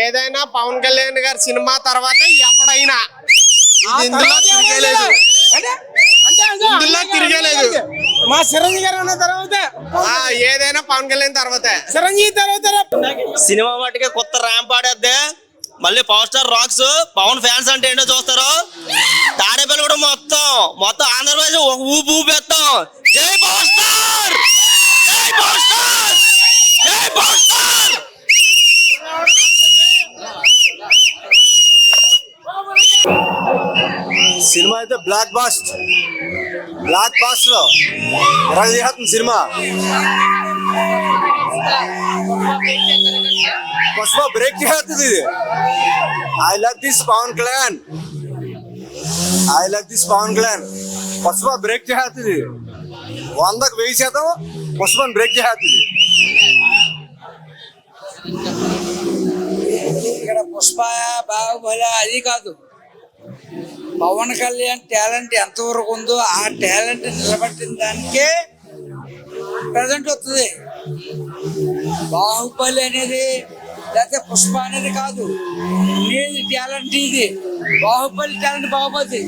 ఏదైనా పవన్ కళ్యాణ్ గారి సినిమా తర్వాత ఎవడైనా ఇందులో తిరగలేదు, ఇందులో తిరగలేదు. మా చిరంజీవి గారు అన్న తర్వాత ఏదైనా పవన్ కళ్యాణ్ తర్వాత చిరంజీవి తర్వాత సినిమా మట్టుకే కొత్త ర్యాంప్ ఆడేద్దే. మళ్ళీ power star rocks Pawan fans అంటే ఏంటో చూస్తారు. తాడేపల్లి కూడా మొత్తం ఆంధ్రప్రదేశ్ ఒక ఊపు ఊపేస్తాం. జై పవర్ స్టార్, జై పవర్ స్టార్, జై పవర్ స్టార్. సినిమా అయితే బ్లాక్ బాస్ట్ లో చేస్తుంది సినిమా. పుష్ప బ్రేక్ చేస్తుంది. I love this Pawan Kalyan, Pushpa break చేస్తుంది. 100కు 1000% పుష్పని బ్రేక్ చేస్తుంది. ఇక్కడ పుష్ప బాహుబలి అది కాదు, పవన్ కళ్యాణ్ టాలెంట్ ఎంతవరకు ఉందో ఆ టాలెంట్ నిలబెట్టిన దానికే ప్రజెంట్ వస్తుంది. బాహుబలి అనేది లేకపోతే పుష్ప అనేది కాదు, ఇది టాలెంట్. ఇది బాహుబలి టాలెంట్ బాహుబలి,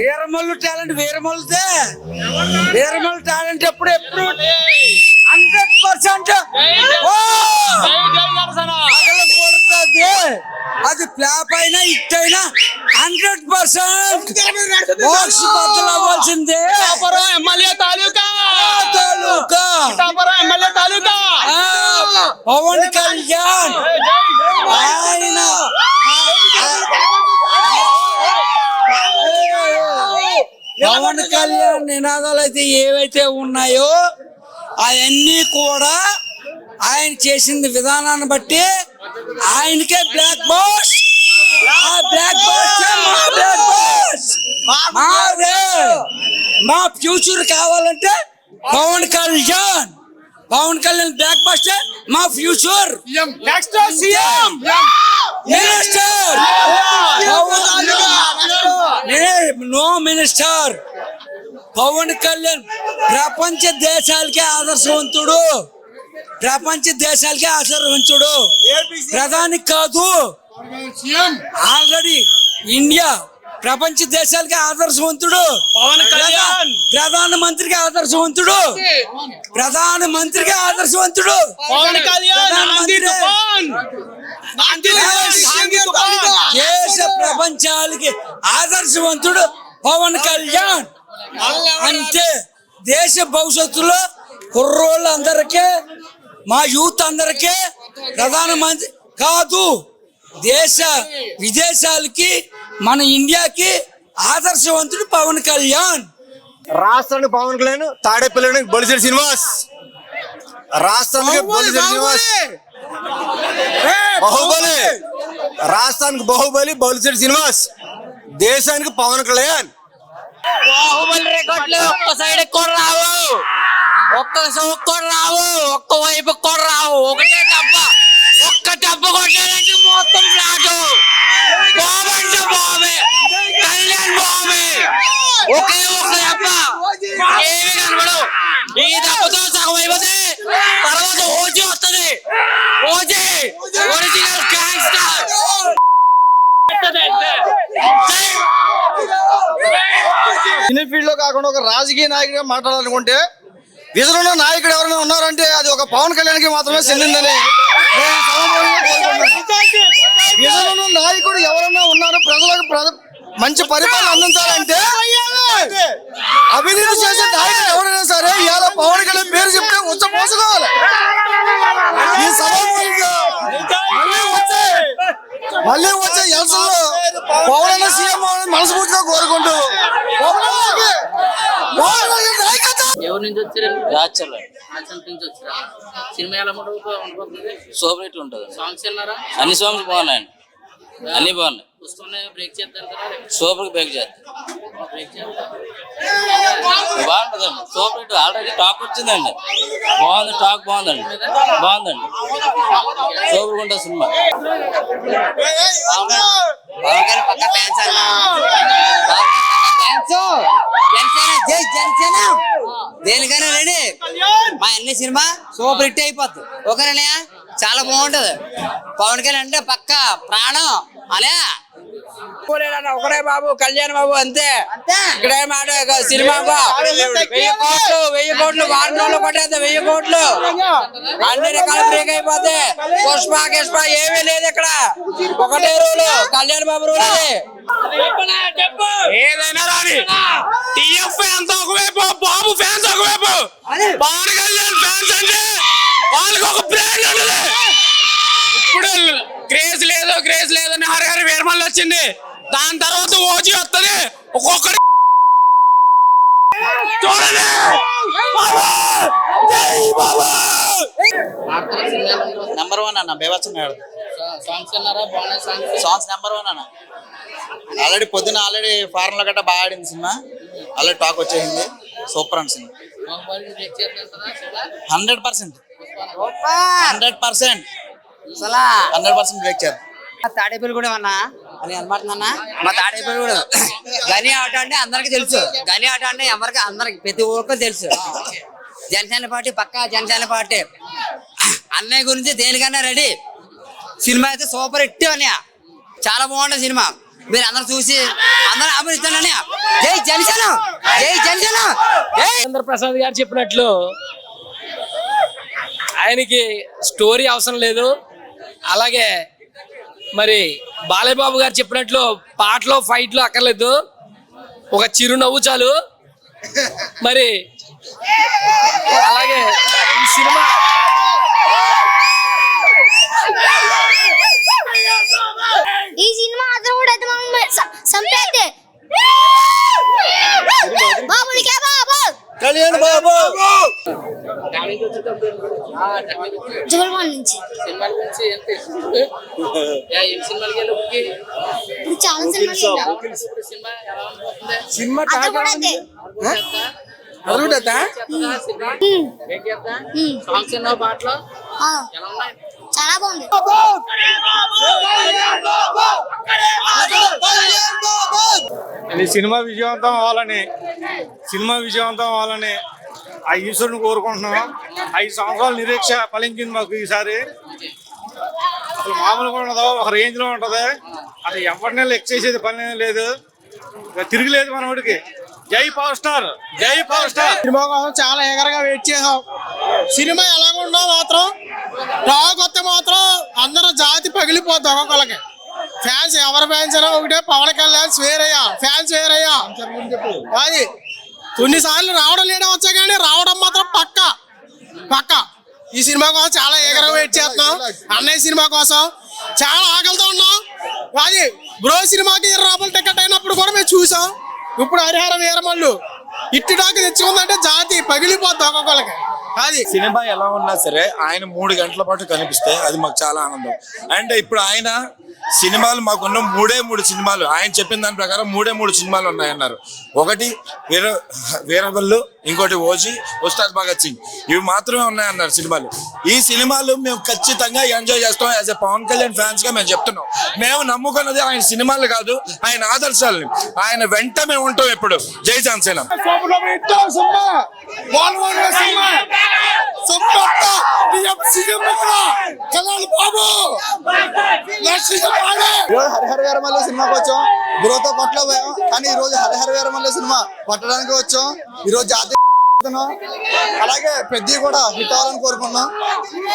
వీరమల్లు టాలెంట్ వీరమల్లుదే. వీరమల్లు టాలెంట్ ఎప్పుడు 100% కొడుతుంది. అది ఫ్లాప్ అయినా హిట్ అయినా 100% బాక్స్ బద్దలు అవ్వాల్సిందే. ఎమ్మెల్యే తాలూకా పవన్ కళ్యాణ్ ఆయన పవన్ కళ్యాణ్ నినాదాలు అయితే ఏవైతే ఉన్నాయో అవన్నీ కూడా ఆయన చేసిన విధానాన్ని బట్టి ఆయనకే బ్లాక్ బాస్. మా ఫ్యూచర్ కావాలంటే పవన్ కళ్యాణ్ బ్లాక్ బాస్టర్ మా future. Next CM minister no minister. Pawan Kalyan ప్రపంచ దేశాలకే ఆదర్శవంతుడు, ప్రధాని కాదు. ఆల్రెడీ ఇండియా ప్రపంచ దేశాలకి ఆదర్శవంతుడు. పవన్ కళ్యాణ్ ప్రధానమంత్రికి ఆదర్శవంతుడు. పవన్ కళ్యాణ్ దేశ ప్రపంచాలకి ఆదర్శవంతుడు పవన్ కళ్యాణ్. అంటే దేశ భవిష్యత్తులో కుర్రోళ్ళందరికీ, మా యూత్ అందరికీ ప్రధానమంత్రి కాదు, దేశ విదేశాలకి మన ఇండియాకి ఆదర్శవంతుడు పవన్ కళ్యాణ్. రాష్ట్రానికి పవన్ కళ్యాణ్, తాడేపల్లి బొలిశెట్టి శ్రీనివాస్. రాష్ట్రానికి బొలిశెట్టి శ్రీనివాస్ బాహుబలి, రాష్ట్రానికి బాహుబలి బొలిశెట్టి శ్రీనివాస్, దేశానికి పవన్ కళ్యాణ్. బాహుబలి రికార్డులు ఒక్క సైడ్ కూడా రావు, ఒక్క వైపు కూడా రావు. ఒక్క డబ్బ కొట్టారంటే మొత్తం ఫ్లాట్. బాబంటే బాబే, కళ్యాణ్ బాబే, ఒకే ఒక్క దెబ్బ, ఏమి కనబడవు. ఈ దెబ్బతో సగం అయిపోతే తర్వాత ఓజీ వస్తుంది. OG original gangster. Cine field లో కాకుండా ఒక రాజకీయ నాయకుడిగా మాట్లాడాలనుకుంటే విజన్ ఉన్న నాయకుడు ఎవరైనా ఉన్నారంటే అది ఒక పవన్ కళ్యాణ్కి మాత్రమే చెందిందని విజన్ ఉన్న నాయకుడు ఎవరైనా ఉన్నారు, ప్రజలకు మంచి పరిపాలన అందించాలంటే అభివృద్ధి చేసే నాయకుడు ఎవరైనా సరే ఇవాళ పవన్ కళ్యాణ్ పేరు చెప్తే ఉచ్చ పోసుకోవాలి. ఈ మళ్ళీ వచ్చే ఎలక్షన్లో పవన్ సీఎం మనస్ఫూర్తిగా కోరుకుంటూ ఎవరి నుంచి వచ్చారు? సినిమా ఎలా ఉంటుంది? సూపర్ హిట్ ఉంటుంది. సాంగ్స్ విన్నారా? అన్ని సాంగ్స్ బాగున్నాయండి, అన్ని బాగున్నాయి. బ్రేక్ చేద్దాం కదా, సూపర్ బ్రేక్ చేద్దాం, బాగుంటుందండి. సూపర్ హిట్ ఆల్రెడీ టాక్ వచ్చిందండి, బాగుంది, టాక్ బాగుందండి, సూపర్ ఉంటుంది సినిమా. దేనికైనా రెడీ. మా అన్ని సినిమా సూపర్ హిట్ అయిపోద్ది. ఓకేనా? చాలా బాగుంటది. పవన్ కళ్యాణ్ అంటే పక్క ప్రాణం అనే ఒకడే బాబు కళ్యాణ్ బాబు అంతే. ఇక్కడే మాట సినిమా 1000 కోట్లు వారంలో కొట్టేద్దాం. 1000 కోట్లు అన్ని రకాల బ్రేక్ అయిపోతే పుష్ప ఏమీ లేదు ఇక్కడ. ఒకటే రూలు కళ్యాణ్ బాబు రూల్ అది. ఏదైనా రాని టీఎఫ్ ఫ్యాన్స్ ఒకవైపు, బాబు ఫ్యాన్స్ ఒకవైపు, పవన్ కళ్యాణ్ ఫ్యాన్స్ అంటే వాళ్ళకి ఒక బ్రాండ్ ఉండదు. ఇప్పుడు క్రేజ్ లేదని హరి వీరమల్లి వచ్చింది. దాని తర్వాత ఓజీ వస్తుంది. ఒక్కొక్కటి చూడండి. నెంబర్ 1 అన్న బేవచ్చన్ సాంగ్స్ అన్నారా? బాగున్నాయి సాంగ్స్. సాంగ్స్ నెంబర్ 1 అన్న. ఆల్రెడీ ఫారెన్ లో గట్రా బాగా ఆడింది సినిమా. ఆల్రెడీ టాక్ వచ్చేసింది. Super and cinema. బాహుబలిని బ్రేక్ చేద్దాం 100% 100% బ్రేక్ చేద్దాం. తాడేపల్లి కూడా అన్నా అని అనమాడుతున్నా. మా తాడేపల్లి కూడా గని ఆట అంటే అందరికి తెలుసు. గని ఆట అంటే అందరికి ప్రతి ఒక్కరు తెలుసు. జనసేన పార్టీ పక్కా జనసేన పార్టీ. అన్నయ్య గురించి దేనికన్నా రెడీ. సినిమా అయితే సూపర్ హిట్ అన్నయ్య. చాలా బాగుంటుంది సినిమా. మీరు అందరు చూసి అందరూ అభినందిస్తానని. జై జనసేన, జై జనసేన, జై. రాజేంద్ర ప్రసాద్ గారు చెప్పినట్లు ఆయనకి స్టోరీ అవసరం లేదు. అలాగే మరి బాలయ్యబాబు గారు చెప్పినట్లు పాటలో ఫైట్లు అక్కర్లేదు. ఒక చిరునవ్వు చాలు. మరి అలాగే ఈ సినిమా మాత్రం కూడా సంపేతే బాబుడికే బాబు కళ్యాణ్ బాబు జగల్మాన్ నుంచి సినిమాల గురించి ఏం సినిమాలకి వెళ్ళి ఇప్పుడు చాలా సినిమాలు సినిమా ఎలా ఉంటుంది? సినిమా అది కూడా అదే. సాంగ్స్ ఎన్నో పాటలు ఆ, ఎలా ఉన్నాయి? చాలా బాగుంది. ఇది సినిమా విజయవంతం అవ్వాలని ఆ ఈశ్వరుని కోరుకుంటున్నాం. 5 సంవత్సరాల నిరీక్ష ఫలించింది మాకు ఈసారి. అసలు మామూలుగా ఉండదు, ఒక రేంజ్ లో ఉంటది. అది ఎవరిని లెక్క చేసేది పని లేదు. తిరిగిలేదు మనోడికి. జై పవర్ స్టార్, జై పవర్ స్టార్. సినిమా కోసం చాలా ఎగరగా వెయిట్ చేసాం. సినిమా ఎలాగుండో మాత్రం టాక్ వస్తే మాత్రం అందరూ జాతి పగిలిపోద్ది. ఒక్కొక్కరికి ఫ్యాన్స్ ఎవరి ఫ్యాన్స్ అయినా ఒకటే, పవన్ కళ్యాణ్ ఫ్యాన్స్ వేరయ్యా. అది కొన్నిసార్లు రావడం లేడం వచ్చా కానీ రావడం మాత్రం పక్క. ఈ సినిమా కోసం చాలా ఎగరగా వెయిట్ చేస్తున్నాం. అన్నయ్య సినిమా కోసం చాలా ఆకలితో ఉన్నాం. అది బ్రో సినిమాకి 20 రూపాయలు టికెట్ అయినప్పుడు కూడా మేము చూసాం. ఇప్పుడు హరిహర వీరమల్లు ఇట్టు టాక్ తెచ్చుకుందంటే జాతి పగిలిపోద్ది ఒక్కొక్కరికి. అది సినిమా ఎలా ఉన్నా సరే ఆయన 3 గంటల పాటు కనిపిస్తే అది మాకు చాలా ఆనందం. అండ్ ఇప్పుడు ఆయన సినిమాలు మాకున్న 3 సినిమాలు ఆయన చెప్పిన దాని ప్రకారం 3 సినిమాలు ఉన్నాయన్నారు. ఒకటి వీరబల్లు, ఇంకోటి ఓజీ, ఉస్తాద్ భగత్ సింగ్. ఇవి మాత్రమే ఉన్నాయన్నారు సినిమాలు. ఈ సినిమాలు మేము ఖచ్చితంగా ఎంజాయ్ చేస్తాం. As a Pawan Kalyan fans గా మేము చెప్తున్నాం. మేము నమ్ముకున్నది ఆయన సినిమాలు కాదు, ఆయన ఆదర్శాలని. ఆయన వెంట మేము ఉంటాం ఎప్పుడు. జై జనసేన. హరిహర వీరమల్లి సినిమాకి వచ్చాం. బ్రోతో కొట్టలేకపోయాం కానీ ఈ రోజు హరిహర వీరమల్లి సినిమా కొట్టడానికి వచ్చాం. ఈ రోజు జాతీయ అలాగే పెద్ద కూడా హిట్ అవ్వాలని కోరుకున్నాం.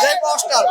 జై పవర్ స్టార్.